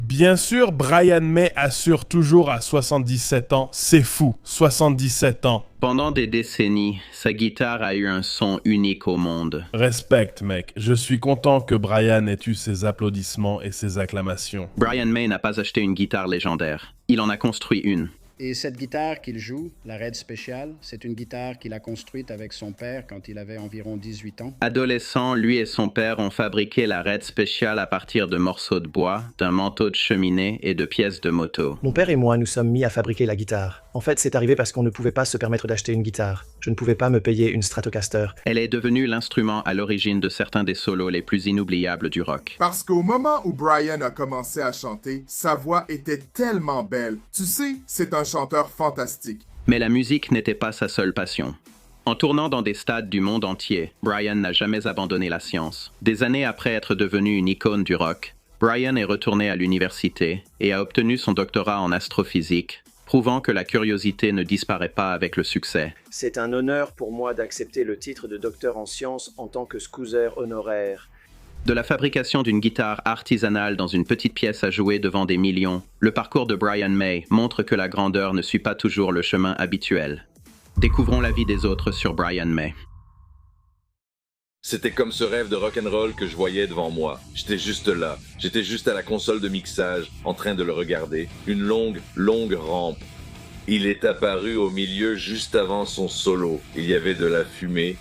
Bien sûr, Brian May assure toujours à 77 ans. C'est fou, 77 ans. Pendant des décennies, sa guitare a eu un son unique au monde. Respecte, mec. Je suis content que Brian ait eu ses applaudissements et ses acclamations. Brian May n'a pas acheté une guitare légendaire. Il en a construit une. Et cette guitare qu'il joue, la Red Special, c'est une guitare qu'il a construite avec son père quand il avait environ 18 ans. Adolescent, lui et son père ont fabriqué la Red Special à partir de morceaux de bois, d'un manteau de cheminée et de pièces de moto. Mon père et moi nous sommes mis à fabriquer la guitare. En fait, c'est arrivé parce qu'on ne pouvait pas se permettre d'acheter une guitare. Je ne pouvais pas me payer une Stratocaster. Elle est devenue l'instrument à l'origine de certains des solos les plus inoubliables du rock. Parce qu'au moment où Brian a commencé à chanter, sa voix était tellement belle. Tu sais, c'est un chanteur fantastique. Mais la musique n'était pas sa seule passion. En tournant dans des stades du monde entier, Brian n'a jamais abandonné la science. Des années après être devenu une icône du rock, Brian est retourné à l'université et a obtenu son doctorat en astrophysique, prouvant que la curiosité ne disparaît pas avec le succès. C'est un honneur pour moi d'accepter le titre de docteur en sciences en tant que scouser honoraire. De la fabrication d'une guitare artisanale dans une petite pièce à jouer devant des millions, le parcours de Brian May montre que la grandeur ne suit pas toujours le chemin habituel. Découvrons la vie des autres sur Brian May. C'était comme ce rêve de rock'n'roll que je voyais devant moi. J'étais juste là. J'étais juste à la console de mixage, en train de le regarder. Une longue, longue rampe. Il est apparu au milieu juste avant son solo. Il y avait de la fumée.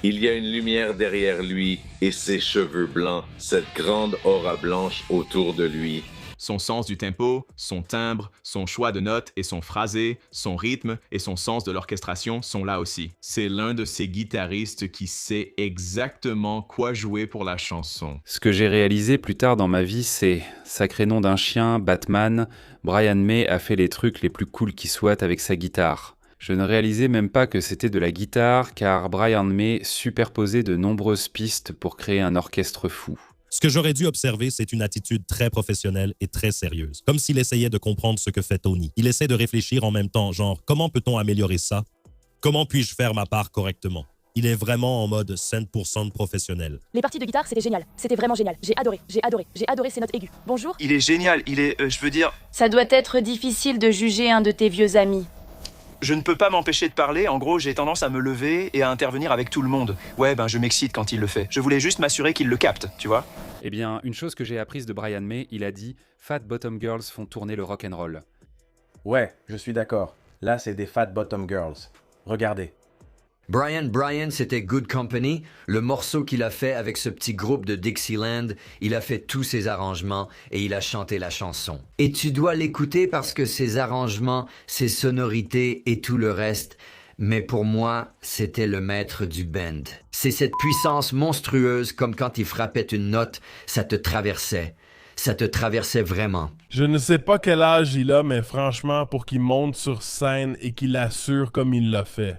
Il y a une lumière derrière lui et ses cheveux blancs, cette grande aura blanche autour de lui. Son sens du tempo, son timbre, son choix de notes et son phrasé, son rythme et son sens de l'orchestration sont là aussi. C'est l'un de ces guitaristes qui sait exactement quoi jouer pour la chanson. Ce que j'ai réalisé plus tard dans ma vie, c'est sacré nom d'un chien, Batman, Brian May a fait les trucs les plus cool qui soient avec sa guitare. Je ne réalisais même pas que c'était de la guitare car Brian May superposait de nombreuses pistes pour créer un orchestre fou. Ce que j'aurais dû observer, c'est une attitude très professionnelle et très sérieuse. Comme s'il essayait de comprendre ce que fait Tony. Il essaie de réfléchir en même temps, genre, comment peut-on améliorer ça? Comment puis-je faire ma part correctement? Il est vraiment en mode 100% professionnel. Les parties de guitare, c'était génial. C'était vraiment génial. J'ai adoré ces notes aiguës. Bonjour. Il est génial, il est, je veux dire... Ça doit être difficile de juger un de tes vieux amis. Je ne peux pas m'empêcher de parler, en gros j'ai tendance à me lever et à intervenir avec tout le monde. Ouais, je m'excite quand il le fait. Je voulais juste m'assurer qu'il le capte, tu vois. Eh bien, une chose que j'ai apprise de Brian May, il a dit « Fat Bottom Girls font tourner le rock'n'roll ». Ouais, je suis d'accord. Là, c'est des Fat Bottom Girls. Regardez. Brian, c'était Good Company, le morceau qu'il a fait avec ce petit groupe de Dixieland, il a fait tous ses arrangements et il a chanté la chanson. Et tu dois l'écouter parce que ses arrangements, ses sonorités et tout le reste, mais pour moi, c'était le maître du band. C'est cette puissance monstrueuse comme quand il frappait une note, ça te traversait. Ça te traversait vraiment. Je ne sais pas quel âge il a, mais franchement, pour qu'il monte sur scène et qu'il assure comme il l'a fait.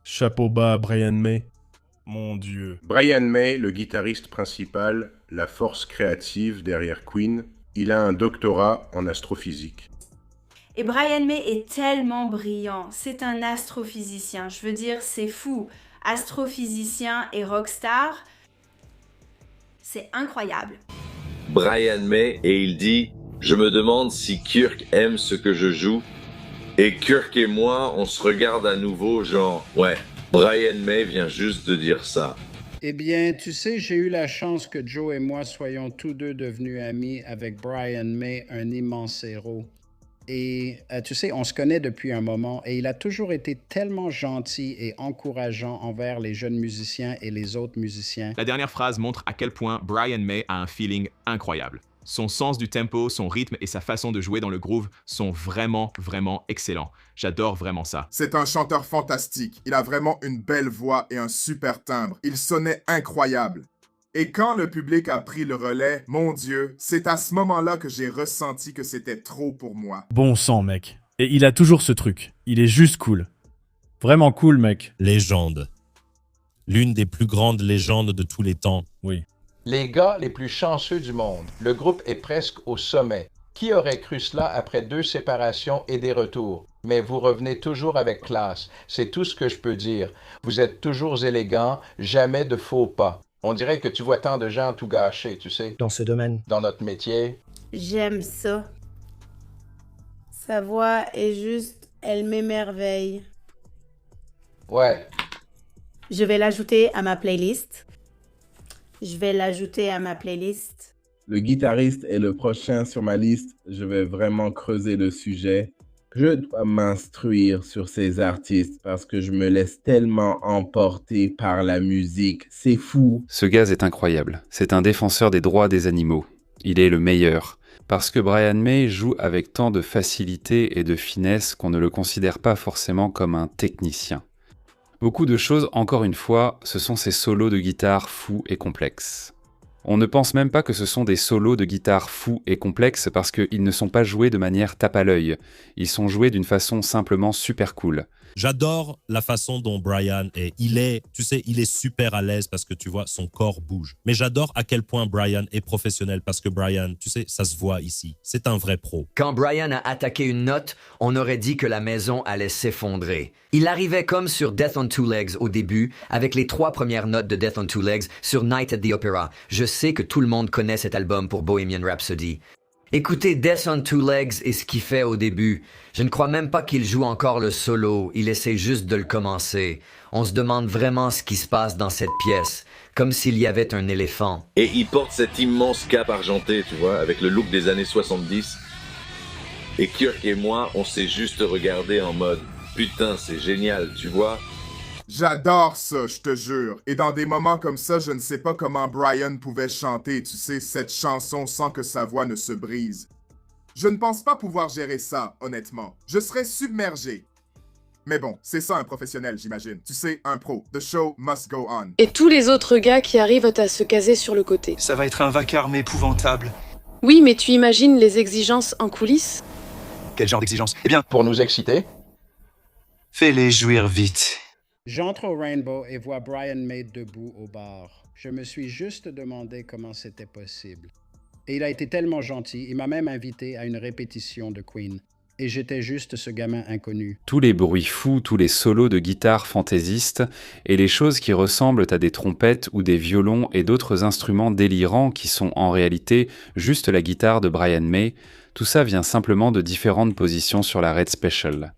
Chapeau bas à Brian May. Mon Dieu. Brian May, le guitariste principal, la force créative derrière Queen, il a un doctorat en astrophysique. Et Brian May est tellement brillant. C'est un astrophysicien. Je veux dire, c'est fou. Astrophysicien et rockstar, c'est incroyable. Brian May, et il dit « Je me demande si Kirk aime ce que je joue. » Et Kirk et moi, on se regarde à nouveau, genre, ouais, Brian May vient juste de dire ça. Eh bien, tu sais, j'ai eu la chance que Joe et moi soyons tous deux devenus amis avec Brian May, un immense héros. Et tu sais, on se connaît depuis un moment et il a toujours été tellement gentil et encourageant envers les jeunes musiciens et les autres musiciens. La dernière phrase montre à quel point Brian May a un feeling incroyable. Son sens du tempo, son rythme et sa façon de jouer dans le groove sont vraiment, vraiment excellents. J'adore vraiment ça. C'est un chanteur fantastique. Il a vraiment une belle voix et un super timbre. Il sonnait incroyable. Et quand le public a pris le relais, mon Dieu, c'est à ce moment-là que j'ai ressenti que c'était trop pour moi. Bon sang, mec. Et il a toujours ce truc. Il est juste cool. Vraiment cool, mec. Légende. L'une des plus grandes légendes de tous les temps. Oui. Les gars les plus chanceux du monde. Le groupe est presque au sommet. Qui aurait cru cela après 2 séparations et des retours? Mais vous revenez toujours avec classe. C'est tout ce que je peux dire. Vous êtes toujours élégants, jamais de faux pas. On dirait que tu vois tant de gens tout gâcher, tu sais. Dans ce domaine. Dans notre métier. J'aime ça. Sa voix est juste... Elle m'émerveille. Ouais. Je vais l'ajouter à ma playlist. Le guitariste est le prochain sur ma liste. Je vais vraiment creuser le sujet. Je dois m'instruire sur ces artistes parce que je me laisse tellement emporter par la musique. C'est fou. Ce gaz est incroyable. C'est un défenseur des droits des animaux. Il est le meilleur. Parce que Brian May joue avec tant de facilité et de finesse qu'on ne le considère pas forcément comme un technicien. Beaucoup de choses, encore une fois, ce sont ces solos de guitare fous et complexes. On ne pense même pas que ce sont des solos de guitare fous et complexes parce qu'ils ne sont pas joués de manière tape à l'œil. Ils sont joués d'une façon simplement super cool. J'adore la façon dont Brian est. Il est super à l'aise parce que tu vois, son corps bouge. Mais j'adore à quel point Brian est professionnel parce que Brian, tu sais, ça se voit ici. C'est un vrai pro. Quand Brian a attaqué une note, on aurait dit que la maison allait s'effondrer. Il arrivait comme sur Death on Two Legs au début, avec les 3 premières notes de Death on Two Legs sur Night at the Opera. Je sais que tout le monde connaît cet album pour Bohemian Rhapsody. Écoutez Death on Two Legs et ce qu'il fait au début. Je ne crois même pas qu'il joue encore le solo, il essaie juste de le commencer. On se demande vraiment ce qui se passe dans cette pièce, comme s'il y avait un éléphant. Et il porte cette immense cape argentée, tu vois, avec le look des années 70. Et Kirk et moi, on s'est juste regardé en mode « Putain, c'est génial, tu vois ?» J'adore ça, je te jure. Et dans des moments comme ça, je ne sais pas comment Brian pouvait chanter, tu sais, cette chanson sans que sa voix ne se brise. Je ne pense pas pouvoir gérer ça, honnêtement. Je serais submergé. Mais bon, c'est ça un professionnel, j'imagine. Tu sais, un pro. The show must go on. Et tous les autres gars qui arrivent à se caser sur le côté. Ça va être un vacarme épouvantable. Oui, mais tu imagines les exigences en coulisses? Quel genre d'exigence? Eh bien, Pour nous exciter, fais-les jouir vite. J'entre au Rainbow et vois Brian May debout au bar. Je me suis juste demandé comment c'était possible. Et il a été tellement gentil, il m'a même invité à une répétition de Queen. Et j'étais juste ce gamin inconnu. Tous les bruits fous, tous les solos de guitare fantaisistes et les choses qui ressemblent à des trompettes ou des violons et d'autres instruments délirants qui sont en réalité juste la guitare de Brian May, tout ça vient simplement de différentes positions sur la Red Special.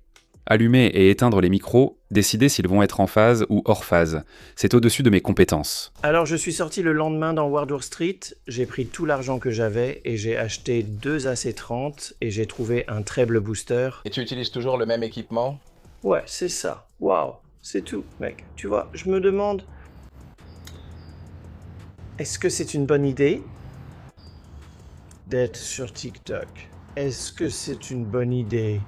Allumer et éteindre les micros, décider s'ils vont être en phase ou hors phase. C'est au-dessus de mes compétences. Alors je suis sorti le lendemain dans Wardour Street, j'ai pris tout l'argent que j'avais et j'ai acheté 2 AC30 et j'ai trouvé un treble booster. et tu utilises toujours le même équipement? Ouais, c'est ça. Waouh, c'est tout, mec. Tu vois, je me demande... Est-ce que c'est une bonne idée d'être sur TikTok? Est-ce que c'est une bonne idée